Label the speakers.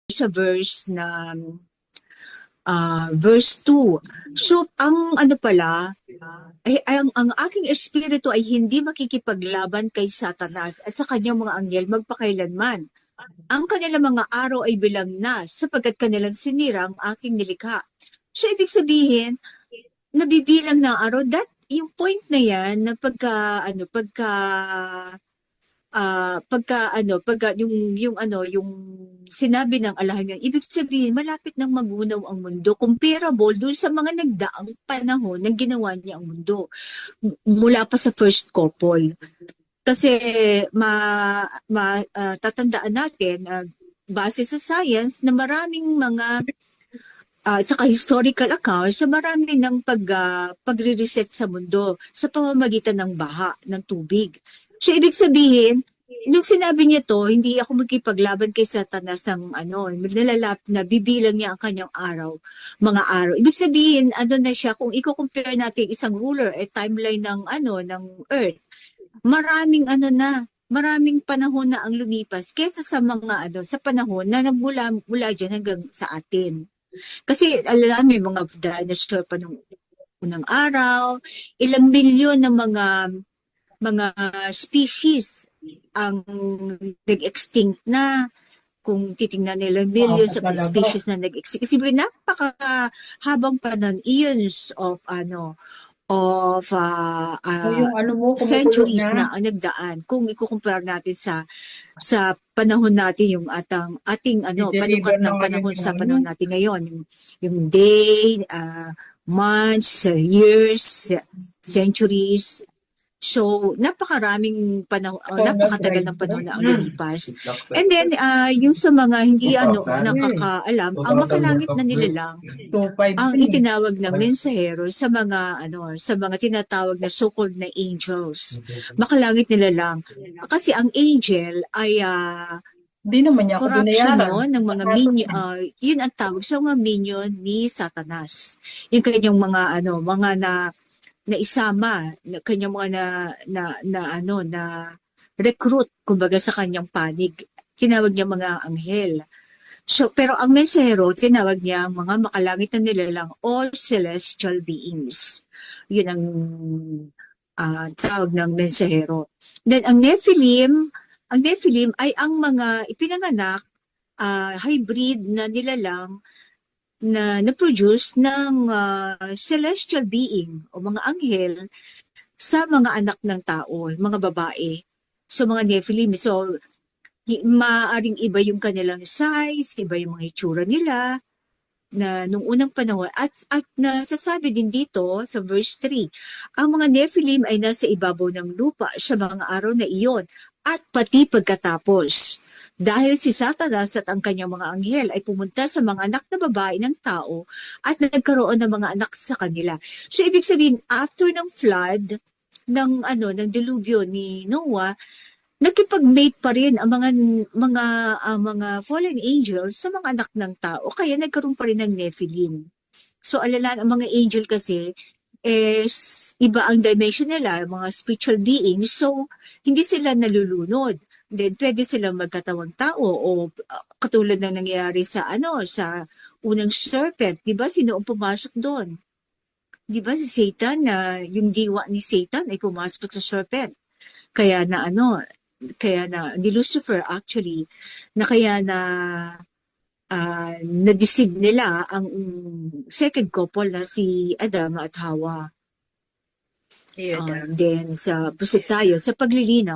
Speaker 1: sa verse 2. So, ang ano pala, ang aking espiritu ay hindi makikipaglaban kay Satanas at sa kanyang mga anghel magpakailanman. Ang kanilang mga araw ay bilang na sapagkat kanilang sinira ang aking nilikha. So, ibig sabihin, nabibilang na araw. Yung point na yan na yung sinabi ng Alahan, ibig sabihin malapit nang magunaw ang mundo, comparable doon sa mga nagdaang panahon nang ginawa niya ang mundo mula pa sa first couple. Kasi tatandaan natin, base sa science, na maraming mga saka historical accounts sa marami ng pagre-reset sa mundo sa pamamagitan ng baha, ng tubig. So, ibig sabihin, nung sinabi niya to, hindi ako magkipaglaban kay Satanas ng na bibilang niya ang kanyang mga araw. Ibig sabihin, na siya, kung i-compare natin isang ruler, timeline ng Earth, maraming panahon na ang lumipas kesa sa sa panahon na mula dyan hanggang sa atin. Kasi alam may mga dinosaur pa nung unang araw, ilang milyon ng mga species ang nag-extinct na. Kung titingnan nila, millions of species na nag-extinct. Kasi napakahabang panahon, eons of centuries na ang nagdaan. Kung ikukumpara natin sa panahon natin, yung ating panukat ng panahon sa panahon natin ngayon, yung day, months, years, centuries. So, napakaraming panahon, napakatagal ng panahon na ang lumipas. And then, yung sa mga hindi nakakaalam, ang makalangit na nilalang, ang itinawag ng mensahero sa mga tinatawag na so-called na angels. Makalangit nilalang. Kasi ang angel ay
Speaker 2: di naman niya ako
Speaker 1: corruption
Speaker 2: binayaran.
Speaker 1: ng mga minion, yun ang tawag sa mga minion ni Satanas. Yung kanyang mga na isama, kanyang mga na recruit, kumbaga sa kanyang panig. Tinawag niya mga anghel. So, pero ang mensahero, tinawag niya mga makalangit na nilalang, all celestial beings. Yun ang tawag ng mensahero. Then, ang Nephilim ay ang mga ipinanganak, hybrid na nilalang na na-produce ng celestial being o mga anghel sa mga anak ng tao, mga babae. So, mga Nephilim. So, maaring iba yung kanilang size, iba yung mga itsura nila na nung unang panahon. At nasasabi din dito sa verse 3, ang mga Nephilim ay nasa ibabaw ng lupa sa mga araw na iyon at pati pagkatapos. Dahil si Satanas at ang kanyang mga anghel ay pumunta sa mga anak na babae ng tao at nagkaroon ng mga anak sa kanila. So, ibig sabihin, after ng flood, ng dilubyo ni Noah, nakipag-mate pa rin ang mga fallen angels sa mga anak ng tao. Kaya nagkaroon pa rin ng Nephilim. So, alalaan, ang mga angel kasi, iba ang dimension nila, mga spiritual beings. So, hindi sila nalulunod. Then, pwede silang magkatawang tao o katulad ng nangyayari sa unang serpent. Diba? Sino ang pumasok doon? Diba si Satan, yung diwa ni Satan ay pumasok sa serpent. Kaya na ni Lucifer actually, kaya na-deceive nila ang second couple na si Adam at Hawa. Then, proceed tayo sa paglilinaw.